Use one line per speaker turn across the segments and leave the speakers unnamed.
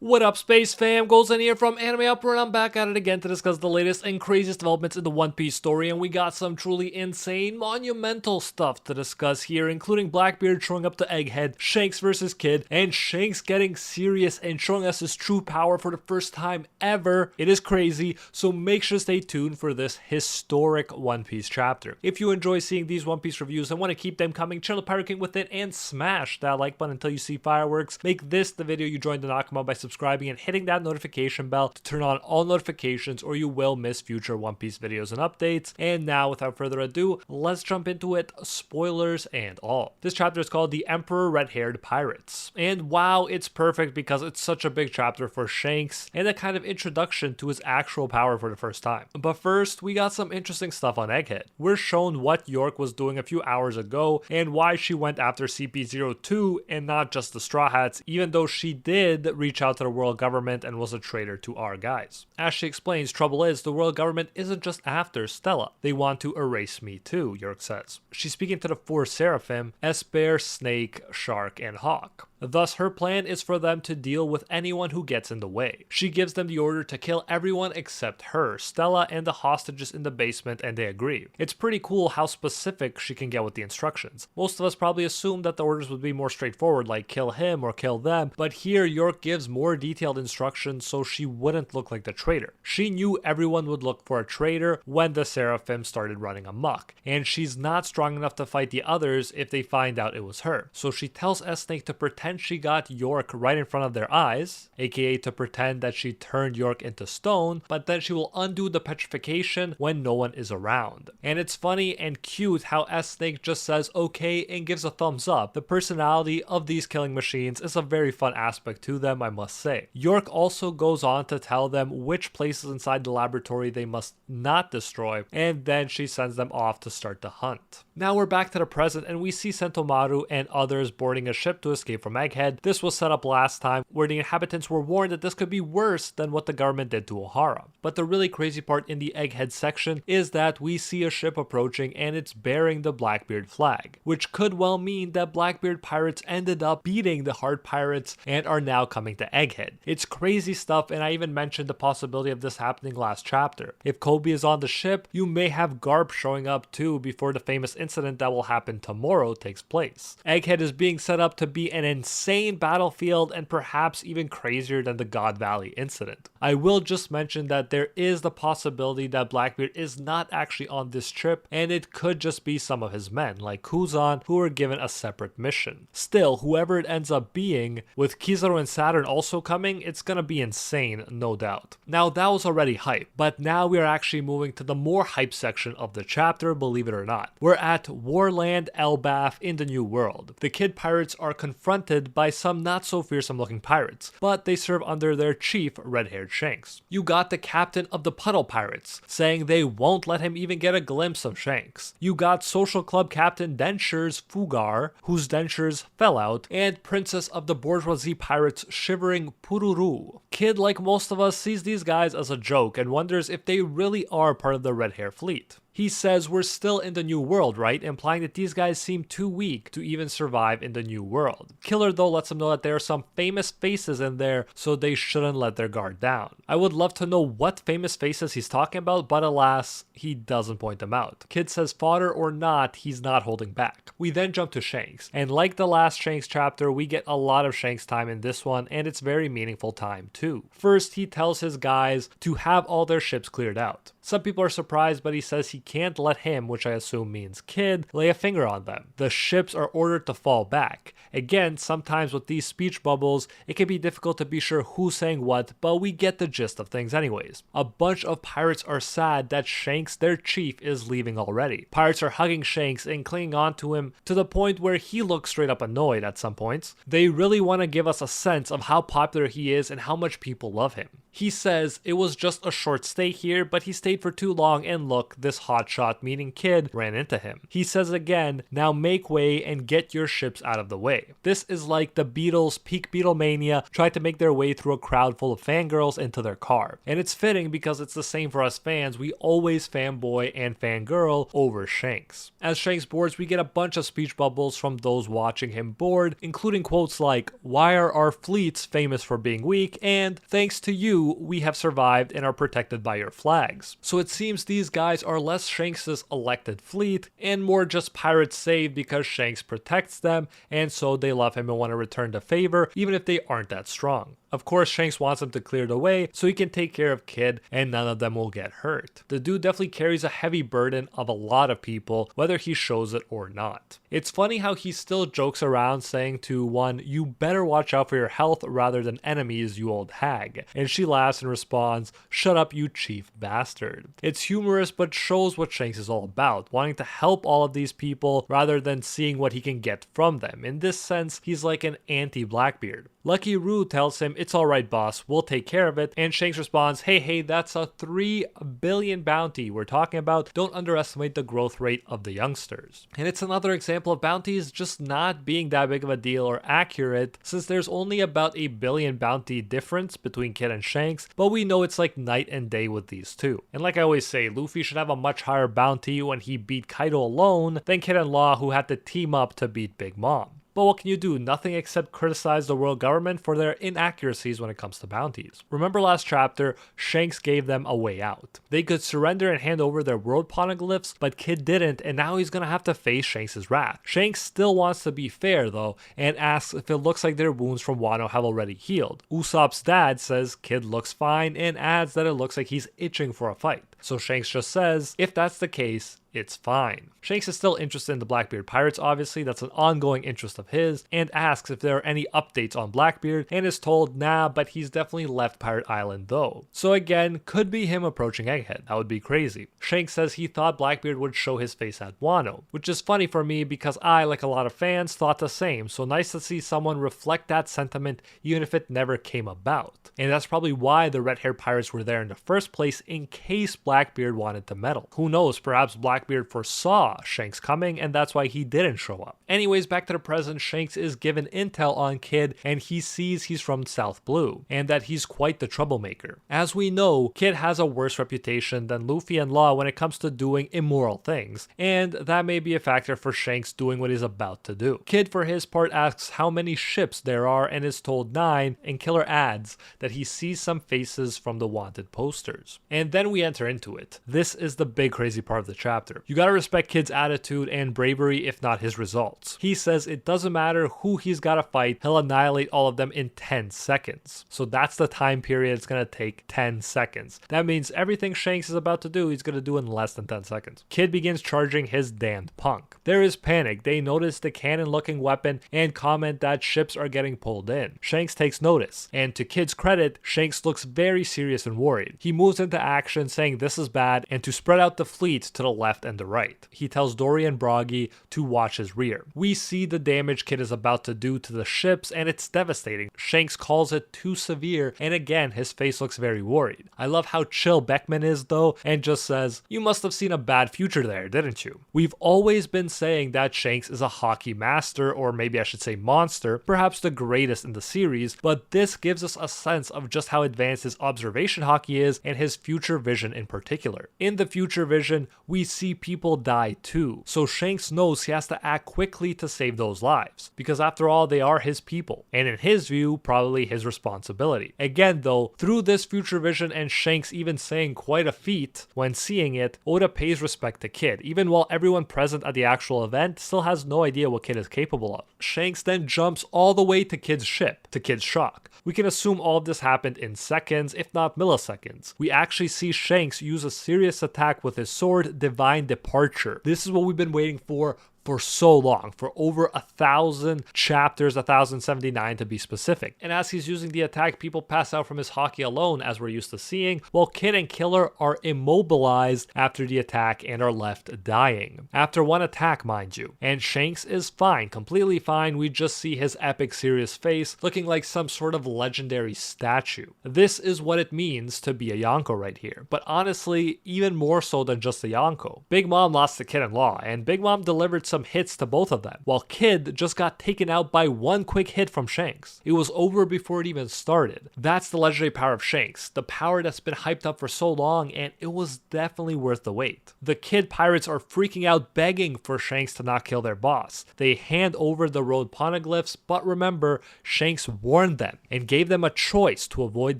What up, Space Fam? Goes in here from Anime Upper, and I'm back at it again to discuss the latest and craziest developments in the One Piece story, and we got some truly insane, monumental stuff to discuss here, including Blackbeard showing up to Egghead, Shanks versus Kid, and Shanks getting serious and showing us his true power for the first time ever. It is crazy, so make sure to stay tuned for this historic One Piece chapter. If you enjoy seeing these One Piece reviews and want to keep them coming, chill the Pirate King with it and smash that like button until you see fireworks. Make this the video you join the Nakama by subscribing and hitting that notification bell to turn on all notifications, or you will miss future One Piece videos and updates. And now, without further ado, let's jump into it, spoilers and all. This chapter is called The Emperor Red-Haired Pirates, and wow, it's perfect because it's such a big chapter for Shanks and a kind of introduction to his actual power for the first time. But first, we got some interesting stuff on Egghead. We're shown what York was doing a few hours ago and why she went after CP02 and not just the Straw Hats, even though she did reach out to the world government and was a traitor to our guys. As she explains, trouble is, the world government isn't just after Stella. They want to erase me too, York says. She's speaking to the four Seraphim, Esper, Snake, Shark, and Hawk. Thus, her plan is for them to deal with anyone who gets in the way. She gives them the order to kill everyone except her, Stella, and the hostages in the basement, and they agree. It's pretty cool how specific she can get with the instructions. Most of us probably assumed that the orders would be more straightforward, like kill him or kill them, but here York gives more detailed instructions so she wouldn't look like the traitor. She knew everyone would look for a traitor when the Seraphim started running amok, and she's not strong enough to fight the others if they find out it was her. So she tells S-Snake to pretend she got York right in front of their eyes, aka to pretend that she turned York into stone, but then she will undo the petrification when no one is around. And it's funny and cute how S-Snake just says okay and gives a thumbs up. The personality of these killing machines is a very fun aspect to them, I must say. York also goes on to tell them which places inside the laboratory they must not destroy, and then she sends them off to start the hunt. Now we're back to the present, and we see Sentomaru and others boarding a ship to escape from Egghead. This was set up last time, where the inhabitants were warned that this could be worse than what the government did to Ohara. But the really crazy part in the Egghead section is that we see a ship approaching and it's bearing the Blackbeard flag, which could well mean that Blackbeard pirates ended up beating the Heart Pirates and are now coming to Egghead. It's crazy stuff, and I even mentioned the possibility of this happening last chapter. If Kobe is on the ship, you may have Garp showing up too before the famous incident that will happen tomorrow takes place. Egghead is being set up to be an insane battlefield and perhaps even crazier than the God Valley incident. I will just mention that there is the possibility that Blackbeard is not actually on this trip, and it could just be some of his men, like Kuzan, who were given a separate mission. Still, whoever it ends up being, with Kizaru and Saturn also coming, it's gonna be insane, no doubt. Now that was already hype, but now we are actually moving to the more hype section of the chapter, believe it or not. We're at Warland Elbaf in the New World. The Kid Pirates are confronted by some not so fearsome looking pirates, but they serve under their chief, red-haired Shanks. You got the captain of the Puddle Pirates saying they won't let him even get a glimpse of Shanks. You got Social Club Captain Denture's Fugar, whose dentures fell out, and Princess of the Bourgeoisie Pirates shivering Pururu. Kid, like most of us, sees these guys as a joke and wonders if they really are part of the Red Hair fleet. He says we're still in the New World, right? Implying that these guys seem too weak to even survive in the New World. Killer though lets him know that there are some famous faces in there, so they shouldn't let their guard down. I would love to know what famous faces he's talking about, but alas, he doesn't point them out. Kid says fodder or not, he's not holding back. We then jump to Shanks, and like the last Shanks chapter, we get a lot of Shanks time in this one, and it's very meaningful time too. First, he tells his guys to have all their ships cleared out. Some people are surprised, but he says he can't let him, which I assume means Kid, lay a finger on them. The ships are ordered to fall back. Again, sometimes with these speech bubbles, it can be difficult to be sure who's saying what, but we get the gist of things anyways. A bunch of pirates are sad that Shanks, their chief, is leaving already. Pirates are hugging Shanks and clinging on to him to the point where he looks straight up annoyed at some points. They really want to give us a sense of how popular he is and how much people love him. He says it was just a short stay here, but he stayed for too long and look, this hotshot, meaning Kid, ran into him. He says again, now make way and get your ships out of the way. This is like the Beatles peak Beatlemania tried to make their way through a crowd full of fangirls into their car. And it's fitting because it's the same for us fans, we always fanboy and fangirl over Shanks. As Shanks boards, we get a bunch of speech bubbles from those watching him board, including quotes like, why are our fleets famous for being weak, and thanks to you, we have survived and are protected by your flags. So it seems these guys are less Shanks' elected fleet and more just pirates saved because Shanks protects them, and so they love him and want to return the favor even if they aren't that strong. Of course, Shanks wants him to clear the way so he can take care of Kid and none of them will get hurt. The dude definitely carries a heavy burden of a lot of people, whether he shows it or not. It's funny how he still jokes around saying to one, you better watch out for your health rather than enemies, you old hag. And she laughs and responds, shut up, you chief bastard. It's humorous but shows what Shanks is all about, wanting to help all of these people rather than seeing what he can get from them. In this sense, he's like an anti-Blackbeard. Lucky Roo tells him, it's alright boss, we'll take care of it, and Shanks responds, hey, that's a 3 billion bounty we're talking about, don't underestimate the growth rate of the youngsters. And it's another example of bounties just not being that big of a deal or accurate, since there's only about a billion bounty difference between Kid and Shanks, but we know it's like night and day with these two. And like I always say, Luffy should have a much higher bounty when he beat Kaido alone than Kid and Law, who had to team up to beat Big Mom. But what can you do? Nothing except criticize the world government for their inaccuracies when it comes to bounties. Remember last chapter, Shanks gave them a way out. They could surrender and hand over their world poneglyphs, but Kid didn't, and now he's gonna have to face Shanks' wrath. Shanks still wants to be fair though, and asks if it looks like their wounds from Wano have already healed. Usopp's dad says Kid looks fine and adds that it looks like he's itching for a fight. So Shanks just says, if that's the case, it's fine. Shanks is still interested in the Blackbeard pirates, obviously, that's an ongoing interest of his, and asks if there are any updates on Blackbeard, and is told nah, but he's definitely left Pirate Island though. So again, could be him approaching Egghead, that would be crazy. Shanks says he thought Blackbeard would show his face at Wano, which is funny for me because I, like a lot of fans, thought the same, so nice to see someone reflect that sentiment even if it never came about. And that's probably why the red-haired pirates were there in the first place, in case Blackbeard wanted to meddle. Who knows, perhaps Blackbeard foresaw Shanks coming and that's why he didn't show up. Anyways, back to the present, Shanks is given intel on Kid and he sees he's from South Blue and that he's quite the troublemaker. As we know, Kid has a worse reputation than Luffy and Law when it comes to doing immoral things, and that may be a factor for Shanks doing what he's about to do. Kid for his part asks how many ships there are and is told 9, and Killer adds that he sees some faces from the wanted posters. And then we enter into it. This is the big crazy part of the chapter. You gotta respect Kid's attitude and bravery, if not his results. He says it doesn't matter who he's gotta fight, he'll annihilate all of them in 10 seconds. So that's the time period it's gonna take, 10 seconds. That means everything Shanks is about to do, he's gonna do in less than 10 seconds. Kid begins charging his damned punk. There is panic. They notice the cannon-looking weapon and comment that ships are getting pulled in. Shanks takes notice, and to Kid's credit, Shanks looks very serious and worried. He moves into action saying this is bad and to spread out the fleet to the left and the right. He tells Dory and Broggy to watch his rear. We see the damage Kid is about to do to the ships and it's devastating. Shanks calls it too severe and again his face looks very worried. I love how chill Beckman is though and just says, you must have seen a bad future there, didn't you? We've always been saying that Shanks is a hockey master, or maybe I should say monster, perhaps the greatest in the series, but this gives us a sense of just how advanced his observation hockey is and his future vision in particular. In the future vision, we see people die too, so Shanks knows he has to act quickly to save those lives, because after all they are his people, and in his view, probably his responsibility. Again though, through this future vision and Shanks even saying quite a feat when seeing it, Oda pays respect to Kid, even while everyone present at the actual event still has no idea what Kid is capable of. Shanks then jumps all the way to Kid's ship, to Kid's shock. We can assume all of this happened in seconds, if not milliseconds. We actually see Shanks use a serious attack with his sword, Divine Departure. This is what we've been waiting for for so long, for over 1,000 chapters, 1,079 to be specific. And as he's using the attack, people pass out from his haki alone, as we're used to seeing, while Kid and Killer are immobilized after the attack and are left dying. After one attack, mind you. And Shanks is fine, completely fine. We just see his epic serious face looking like some sort of legendary statue. This is what it means to be a Yonko right here, but honestly, even more so than just a Yonko. Big Mom lost to Kid and Law, and Big Mom delivered some hits to both of them, while Kid just got taken out by one quick hit from Shanks. It was over before it even started. That's the legendary power of Shanks, the power that's been hyped up for so long, and it was definitely worth the wait. The Kid pirates are freaking out, begging for Shanks to not kill their boss. They hand over the road poneglyphs, but remember, Shanks warned them and gave them a choice to avoid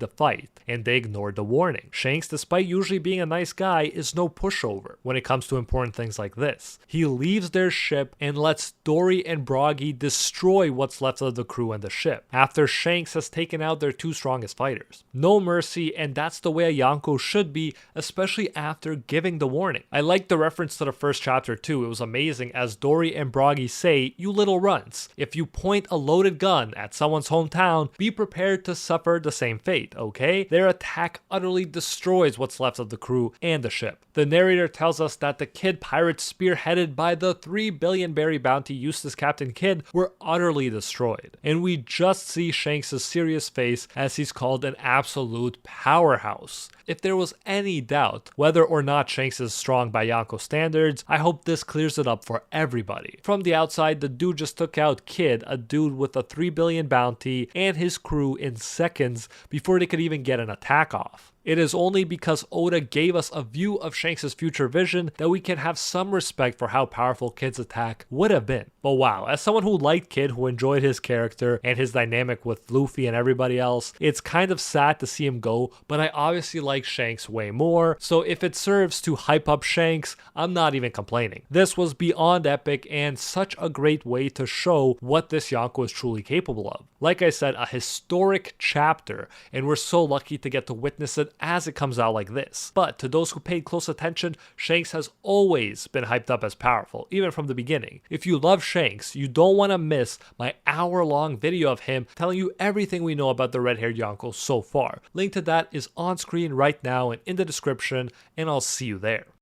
the fight, and they ignored the warning. Shanks, despite usually being a nice guy, is no pushover when it comes to important things like this. He leaves their ship and lets Dory and Broggy destroy what's left of the crew and the ship, after Shanks has taken out their two strongest fighters. No mercy, and that's the way a Yonko should be, especially after giving the warning. I like the reference to the first chapter too. It was amazing, as Dory and Broggy say, "You little runts, if you point a loaded gun at someone's hometown, be prepared to suffer the same fate, okay?" Their attack utterly destroys what's left of the crew and the ship. The narrator tells us that the Kid pirates, spearheaded by the 3 billion berry bounty Eustace Captain Kidd, were utterly destroyed. And we just see Shanks' serious face as he's called an absolute powerhouse. If there was any doubt whether or not Shanks is strong by Yonko standards, I hope this clears it up for everybody. From the outside, the dude just took out Kidd, a dude with a 3 billion bounty, and his crew in seconds before they could even get an attack off. It is only because Oda gave us a view of Shanks' future vision that we can have some respect for how powerful Kid's attack would have been. But wow, as someone who liked Kid, who enjoyed his character and his dynamic with Luffy and everybody else, it's kind of sad to see him go, but I obviously like Shanks way more, so if it serves to hype up Shanks, I'm not even complaining. This was beyond epic and such a great way to show what this Yonko is truly capable of. Like I said, a historic chapter, and we're so lucky to get to witness it as it comes out like this. But to those who paid close attention, Shanks has always been hyped up as powerful, even from the beginning. If you love Shanks, you don't want to miss my hour-long video of him telling you everything we know about the red-haired Yonko so far. Link to that is on screen right now and in the description, and I'll see you there.